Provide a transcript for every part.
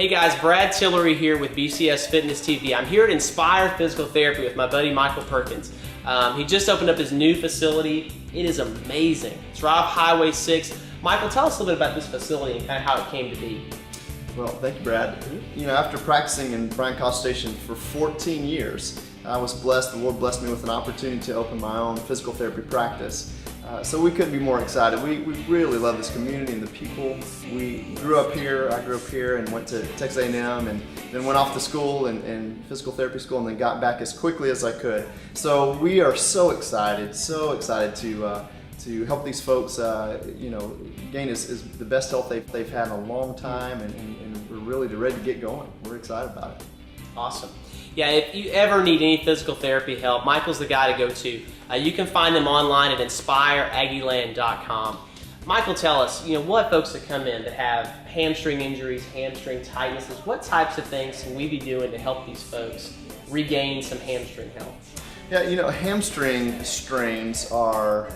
Hey guys, Brad Tillery here with BCS Fitness TV. I'm here at Inspire Physical Therapy with my buddy Michael Perkins. He just opened up his new facility. It is amazing. It's right off Highway 6. Michael, tell us a little bit about this facility and kind of how it came to be. Well, thank you, Brad. You know, after practicing in Bryan College Station for 14 years, I was blessed. The Lord blessed me with an opportunity to open my own physical therapy practice. So we couldn't be more excited. We really love this community and the people. We grew up here. I grew up here and went to Texas A&M and then went off to school and physical therapy school and then got back as quickly as I could. So we are so excited to help these folks, gain is the best health they've had in a long time, and we're really ready to get going. We're excited about it. Awesome. Yeah, if you ever need any physical therapy help, Michael's the guy to go to. You can find them online at inspireaggieland.com. Michael, tell us, what folks that come in that have hamstring injuries, hamstring tightnesses, what types of things can we be doing to help these folks regain some hamstring health? Yeah, hamstring strains are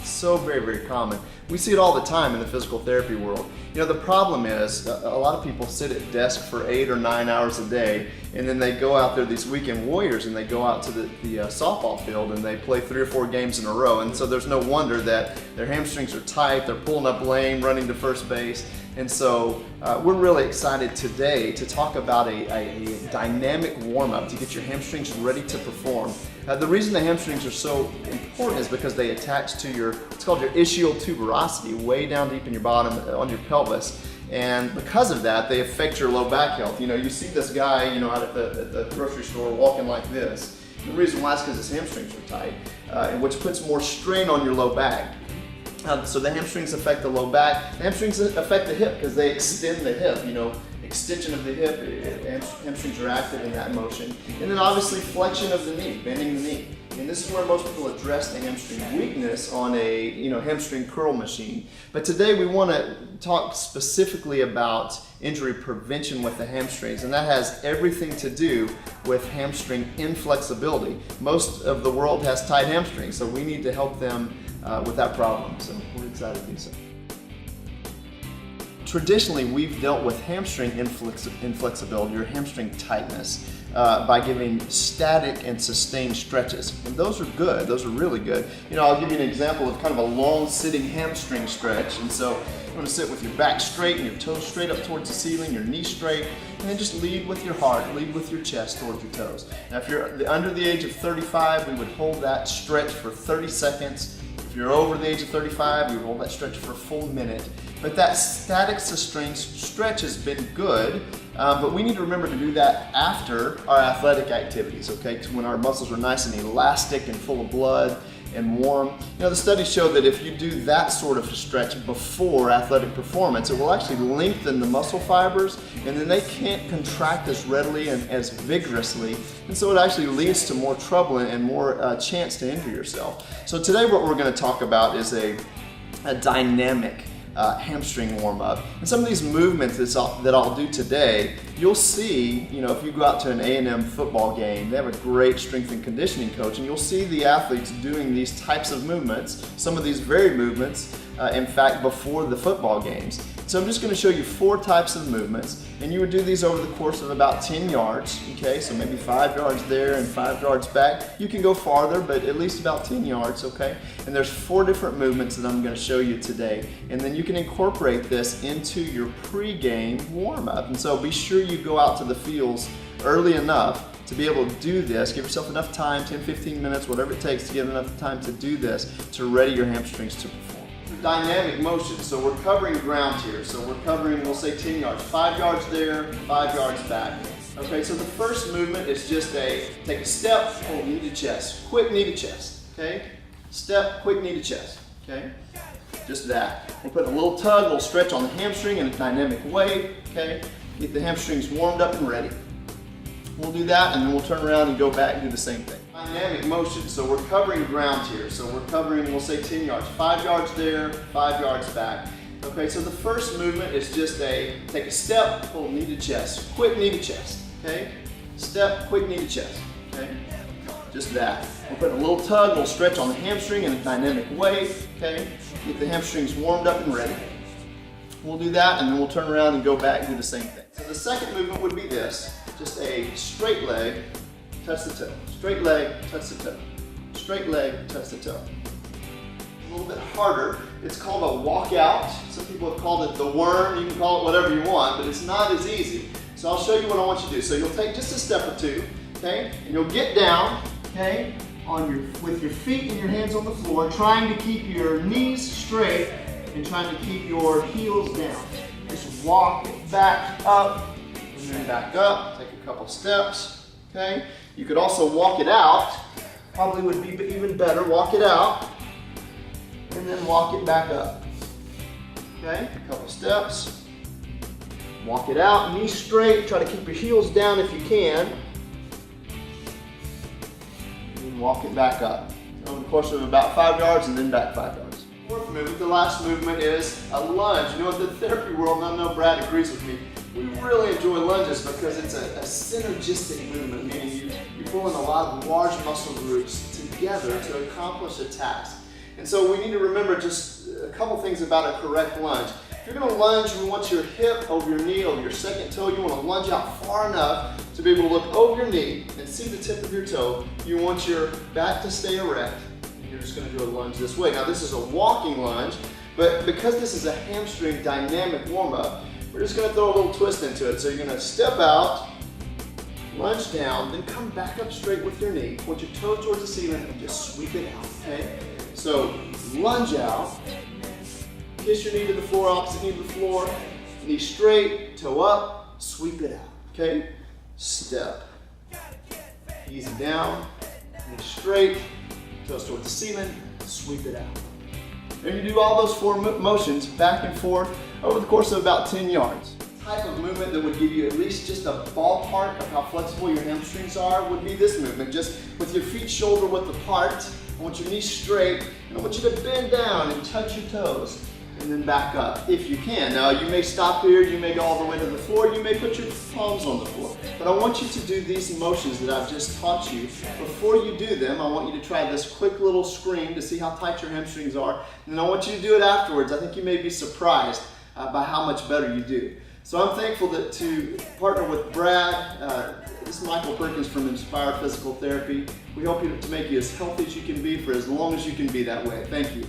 so very, very common. We see it all the time in the physical therapy world. The problem is a lot of people sit at desk for 8 or 9 hours a day, and then they go out there, these weekend warriors, and they go out to the softball field and they play 3 or 4 games in a row. And so there's no wonder that their hamstrings are tight, they're pulling up lame, running to first base. And so we're really excited today to talk about a dynamic warm-up to get your hamstrings ready to perform. The reason the hamstrings are so important is because they attach to it's called your ischial tuberosity, way down deep in your bottom, on your pelvis. And because of that, they affect your low back health. You see this guy, out at the grocery store walking like this. The reason why is because his hamstrings are tight, which puts more strain on your low back. So the hamstrings affect the low back. The hamstrings affect the hip because they extend the hip. Extension of the hip, hamstrings are active in that motion. And then obviously flexion of the knee, bending the knee. And this is where most people address the hamstring weakness on a hamstring curl machine. But today we want to talk specifically about injury prevention with the hamstrings, and that has everything to do with hamstring inflexibility. Most of the world has tight hamstrings, so we need to help them with that problem. So we're excited to do so. Traditionally, we've dealt with hamstring inflexibility or hamstring tightness by giving static and sustained stretches. And those are good, those are really good. I'll give you an example of kind of a long sitting hamstring stretch. And so you want to sit with your back straight and your toes straight up towards the ceiling, your knees straight, and then just lead with your heart, lead with your chest towards your toes. Now if you're under the age of 35, we would hold that stretch for 30 seconds. If you're over the age of 35, you would hold that stretch for a full minute. But that static sustained stretch has been good, but we need to remember to do that after our athletic activities, okay? When our muscles are nice and elastic and full of blood and warm. The studies show that if you do that sort of stretch before athletic performance, it will actually lengthen the muscle fibers, and then they can't contract as readily and as vigorously, and so it actually leads to more trouble and more chance to injure yourself. So today what we're going to talk about is a dynamic hamstring warm-up. And some of these movements that I'll do today, you'll see, if you go out to an A&M football game, they have a great strength and conditioning coach, and you'll see the athletes doing these types of movements, some of these very movements, in fact, before the football games. So I'm just going to show you 4 types of movements, and you would do these over the course of about 10 yards, okay? So maybe 5 yards there and 5 yards back. You can go farther, but at least about 10 yards, okay? And there's 4 different movements that I'm going to show you today, and then you can incorporate this into your pre-game warm-up. And so be sure you go out to the fields early enough to be able to do this. Give yourself enough time, 10-15 minutes, whatever it takes to get enough time to do this to ready your hamstrings to perform. Dynamic motion, so we're covering ground here. So we're covering, we'll say 10 yards, 5 yards there, 5 yards back. Okay, so the first movement is just take a step, pull knee to chest, quick knee to chest, okay? Step, quick knee to chest, okay? Just that. We're putting a little tug, a little stretch on the hamstring in a dynamic way, okay? Get the hamstrings warmed up and ready. We'll do that, and then we'll turn around and go back and do the same thing. Dynamic motion, so we're covering ground here. So we're covering, we'll say 10 yards, 5 yards there, 5 yards back. Okay, so the first movement is just take a step, pull knee to chest, quick knee to chest, okay? Step, quick knee to chest, okay? Just that. We're putting a little tug, a little stretch on the hamstring in a dynamic way, okay? Get the hamstrings warmed up and ready. We'll do that, and then we'll turn around and go back and do the same thing. So the second movement would be this, just a straight leg, touch the toe. Straight leg, touch the toe. Straight leg, touch the toe. A little bit harder. It's called a walkout. Some people have called it the worm. You can call it whatever you want, but it's not as easy. So I'll show you what I want you to do. So you'll take just a step or two, okay? And you'll get down, okay, with your feet and your hands on the floor, trying to keep your knees straight and trying to keep your heels down. Just walk it back up and then back up. Take a couple steps, okay? You could also walk it out. Probably would be even better. Walk it out and then walk it back up. Okay, a couple steps. Walk it out, knees straight. Try to keep your heels down if you can. And walk it back up. Over the course of about 5 yards and then back 5 yards. Fourth movement, the last movement is a lunge. You know, in the therapy world, and I know Brad agrees with me, we really enjoy lunges because it's a synergistic movement, meaning you pull in a lot of large muscle groups together to accomplish a task. And so we need to remember just a couple things about a correct lunge. If you're going to lunge, you want your hip over your knee, over your second toe. You want to lunge out far enough to be able to look over your knee and see the tip of your toe. You want your back to stay erect. You're just going to do a lunge this way. Now this is a walking lunge, but because this is a hamstring dynamic warm-up, we're just going to throw a little twist into it. So you're going to step out, lunge down, then come back up straight with your knee. Point your toe towards the ceiling and just sweep it out, okay? So lunge out, kiss your knee to the floor, opposite knee to the floor, knee straight, toe up, sweep it out, okay? Step, easy down, knee straight, toes towards the ceiling, sweep it out. And you do all those 4 motions back and forth over the course of about 10 yards. Type of movement that would give you at least just a ballpark of how flexible your hamstrings are would be this movement, just with your feet shoulder width apart. I want your knees straight, and I want you to bend down and touch your toes, and then back up if you can. Now you may stop here, you may go all the way to the floor, you may put your palms on the floor. But I want you to do these motions that I've just taught you. Before you do them, I want you to try this quick little scream to see how tight your hamstrings are, and then I want you to do it afterwards. I think you may be surprised by how much better you do. So I'm thankful to partner with Brad. This is Michael Perkins from Inspire Physical Therapy. We hope to make you as healthy as you can be for as long as you can be that way. Thank you.